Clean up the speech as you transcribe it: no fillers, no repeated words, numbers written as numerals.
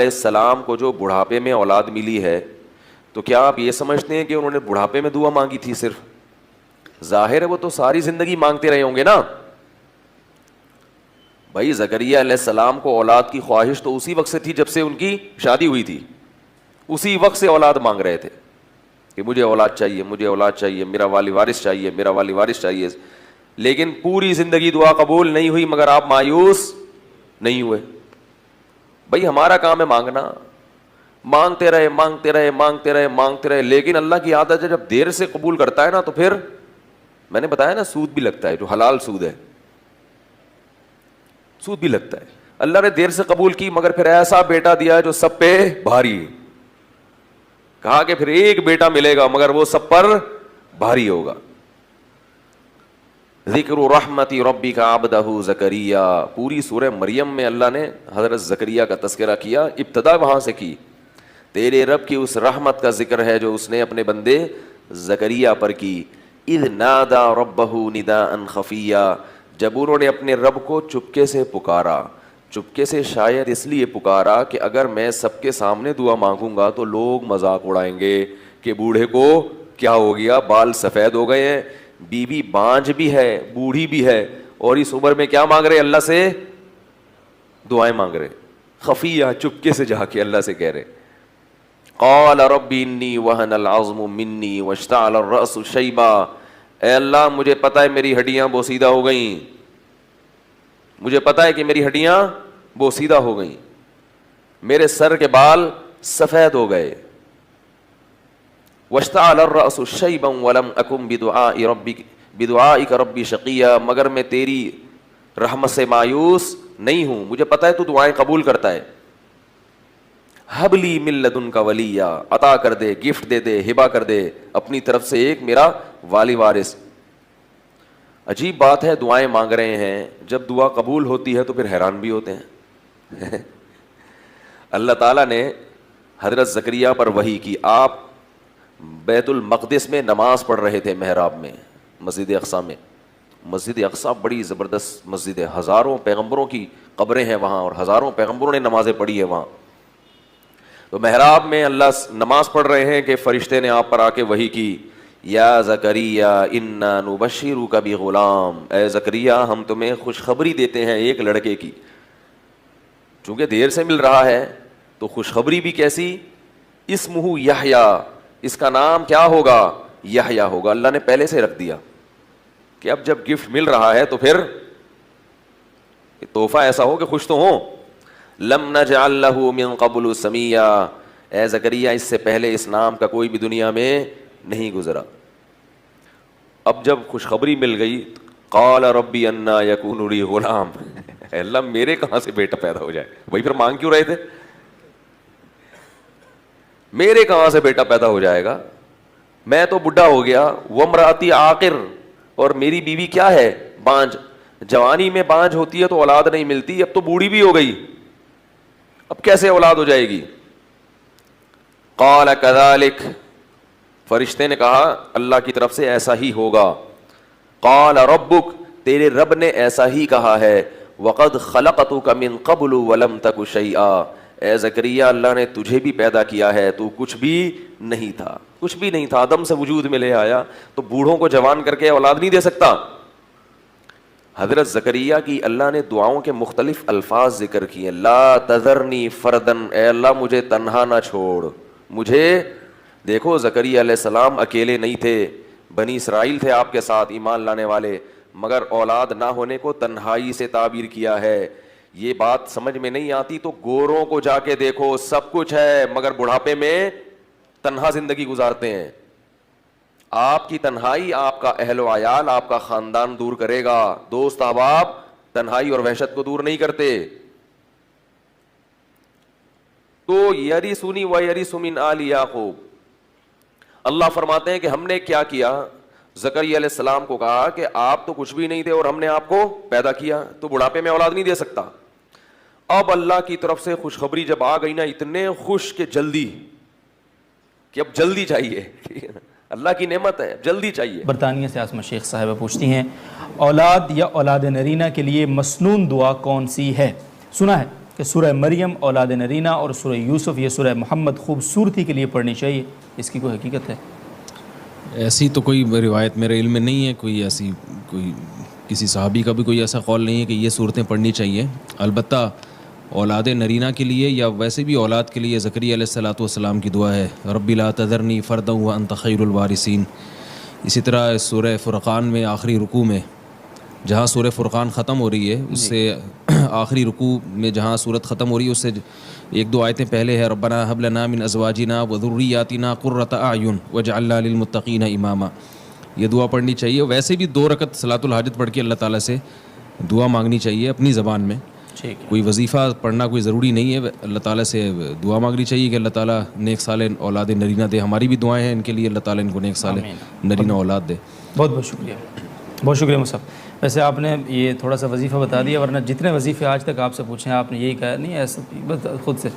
السلام کو جو بڑھاپے میں اولاد ملی ہے تو کیا آپ یہ سمجھتے ہیں کہ انہوں نے بڑھاپے میں دعا مانگی تھی صرف؟ ظاہر ہے وہ تو ساری زندگی مانگتے رہے ہوں گے نا بھائی. زکریا علیہ السلام کو اولاد کی خواہش تو اسی وقت سے تھی جب سے ان کی شادی ہوئی تھی, اسی وقت سے اولاد مانگ رہے تھے کہ مجھے اولاد چاہیے, مجھے اولاد چاہیے, میرا والی وارث چاہیے, میرا والی وارث چاہیے. لیکن پوری زندگی دعا قبول نہیں ہوئی, مگر آپ مایوس نہیں ہوئے. بھائی ہمارا کام ہے مانگنا, مانگتے رہے مانگتے رہے مانگتے رہے مانگتے رہے. لیکن اللہ کی عادت ہے جب دیر سے قبول کرتا ہے نا تو پھر میں نے بتایا نا سود بھی لگتا ہے, جو حلال سود ہے سود بھی لگتا ہے. اللہ نے دیر سے قبول کی مگر پھر ایسا بیٹا دیا جو سب پہ بھاری. کہا کہ پھر ایک بیٹا ملے گا مگر وہ سب پر بھاری ہوگا. ذکر رحمت ربک عبدہ زکریا, پوری سورہ مریم میں اللہ نے حضرت زکریا کا تذکرہ کیا, ابتدا وہاں سے کی. تیرے رب کی اس رحمت کا ذکر ہے جو اس نے اپنے بندے زکریا پر کی. اذ نادا ربہ نداء خفیا, جب انہوں نے اپنے رب کو چپکے سے پکارا. چپکے سے شاید اس لیے پکارا کہ اگر میں سب کے سامنے دعا مانگوں گا تو لوگ مذاق اڑائیں گے کہ بوڑھے کو کیا ہو گیا, بال سفید ہو گئے ہیں, بیوی بانجھ بھی ہے, بوڑھی بھی ہے, اور اس عمر میں کیا مانگ رہے, اللہ سے دعائیں مانگ رہے. خفیہ, چپکے سے جا کے اللہ سے کہہ رہے. قال رب انی وہن العظم منی واشتعل الرأس شیبا, اے اللہ مجھے پتہ ہے میری ہڈیاں بوسیدہ ہو گئیں, مجھے پتہ ہے کہ میری ہڈیاں بوسیدہ ہو گئیں, میرے سر کے بال سفید ہو گئے. واشتعل الرأس شیبا ولم اکن بدعائک ربی شقیا, مگر میں تیری رحمت سے مایوس نہیں ہوں, مجھے پتہ ہے تو دعائیں قبول کرتا ہے. حب لی من لدنک ولیا, عطا کر دے, گفٹ دے دے, ہبہ کر دے اپنی طرف سے ایک میرا والی وارث. عجیب بات ہے, دعائیں مانگ رہے ہیں, جب دعا قبول ہوتی ہے تو پھر حیران بھی ہوتے ہیں. اللہ تعالیٰ نے حضرت زکریا پر وحی کی. آپ بیت المقدس میں نماز پڑھ رہے تھے محراب میں, مسجد اقصیٰ میں. مسجد اقصیٰ بڑی زبردست مسجد ہے, ہزاروں پیغمبروں کی قبریں ہیں وہاں اور ہزاروں پیغمبروں نے نمازیں پڑھی ہے وہاں. تو محراب میں اللہ نماز پڑھ رہے ہیں کہ فرشتے نے آپ پر آ کے وحی کی, یا زکریا انا نبشرک بغلام, اے زکریا ہم تمہیں خوشخبری دیتے ہیں ایک لڑکے کی. چونکہ دیر سے مل رہا ہے تو خوشخبری بھی کیسی, اسمہ یحییٰ, اس کا نام کیا ہوگا, یحییٰ ہوگا. اللہ نے پہلے سے رکھ دیا کہ اب جب گفٹ مل رہا ہے تو پھر تحفہ ایسا ہو کہ خوش تو ہوں. لم نجعل له من قبل سمیا, اے زکریا اس سے پہلے اس نام کا کوئی بھی دنیا میں نہیں گزرا. اب جب خوشخبری مل گئی, قال ربی انا یکون لی غلام, اللہ میرے کہاں سے بیٹا پیدا ہو جائے. وہی پھر مانگ کیوں رہے تھے, میرے کہاں سے بیٹا پیدا ہو جائے گا, میں تو بڈھا ہو گیا. وامرأتی عاقر, اور میری بیوی کیا ہے, بانجھ. جوانی میں بانجھ ہوتی ہے تو اولاد نہیں ملتی, اب تو بوڑھی بھی ہو گئی, اب کیسے اولاد ہو جائے گی. قال کذالک, فرشتے نے کہا اللہ کی طرف سے ایسا ہی ہوگا. قال ربک, تیرے رب نے ایسا ہی کہا ہے. وقد خلقتک من قبل ولم تک شیئا, اے زکریا اللہ نے تجھے بھی پیدا کیا ہے, تو کچھ بھی نہیں تھا, کچھ بھی نہیں تھا, عدم سے وجود میں لے آیا. تو بوڑھوں کو جوان کر کے اولاد نہیں دے سکتا. حضرت زکریا کی اللہ نے دعاؤں کے مختلف الفاظ ذکر کیے. لا تذرنی فردن, اے اللہ مجھے تنہا نہ چھوڑ. مجھے دیکھو زکریا علیہ السلام اکیلے نہیں تھے, بنی اسرائیل تھے آپ کے ساتھ ایمان لانے والے, مگر اولاد نہ ہونے کو تنہائی سے تعبیر کیا ہے. یہ بات سمجھ میں نہیں آتی تو گوروں کو جا کے دیکھو, سب کچھ ہے مگر بڑھاپے میں تنہا زندگی گزارتے ہیں. آپ کی تنہائی آپ کا اہل و عیال, آپ کا خاندان دور کرے گا. دوست احباب تنہائی اور وحشت کو دور نہیں کرتے. تو یرثنی و یرث من آل یعقوب, اللہ فرماتے ہیں کہ ہم نے کیا کیا, زکریا علیہ السلام کو کہا کہ آپ تو کچھ بھی نہیں تھے اور ہم نے آپ کو پیدا کیا, تو بڑھاپے میں اولاد نہیں دے سکتا. اب اللہ کی طرف سے خوشخبری جب آ گئی نا, اتنے خوش کہ جلدی, کہ اب جلدی چاہیے, اللہ کی نعمت ہے, جلدی چاہیے. برطانیہ سے آسمہ شیخ صاحبہ پوچھتی ہیں, اولاد یا اولاد نرینہ کے لیے مسنون دعا کون سی ہے؟ سنا ہے کہ سورہ مریم اولاد نرینہ اور سورہ یوسف یہ سورہ محمد خوبصورتی کے لیے پڑھنی چاہیے، اس کی کوئی حقیقت ہے؟ ایسی تو کوئی روایت میرے علم میں نہیں ہے، کوئی کسی صحابی کا بھی کوئی ایسا قول نہیں ہے کہ یہ صورتیں پڑھنی چاہیے۔ البتہ اولاد نرینہ کے لیے یا ویسے بھی اولاد کے لیے زکریا علیہ الصلوۃ والسلام کی دعا ہے، رب لا تذرنی فردا وانت خیر الوارثین۔ اسی طرح سورہ فرقان میں آخری رکوع میں جہاں سورہ فرقان ختم ہو رہی ہے اس سے آخری رکوع میں جہاں سورت ختم ہو رہی ہے اس سے ایک دو آیتیں پہلے ہے، ربنا ھب لنا من ازواجنا وذریاتنا قرۃ اعین واجعلنا للمتقین اماما، یہ دعا پڑھنی چاہیے۔ ویسے بھی 2 رکعت صلاۃ الحاجت پڑھ کے اللہ تعالیٰ سے دعا مانگنی چاہیے اپنی زبان میں، ٹھیک ہے، کوئی وظیفہ پڑھنا کوئی ضروری نہیں ہے، اللہ تعالیٰ سے دعا مانگنی چاہیے کہ اللہ تعالیٰ نیک صالح اولاد نرینہ دے۔ ہماری بھی دعائیں ہیں ان کے لیے، اللہ تعالیٰ ان کو نیک صالح نرینہ اولاد دے۔ بہت بہت شکریہ، بہت شکریہ مصعب۔ ویسے آپ نے یہ تھوڑا سا وظیفہ بتا دیا، ورنہ جتنے وظیفے آج تک آپ سے پوچھیں آپ نے یہی کہا نہیں ایسا، بس خود سے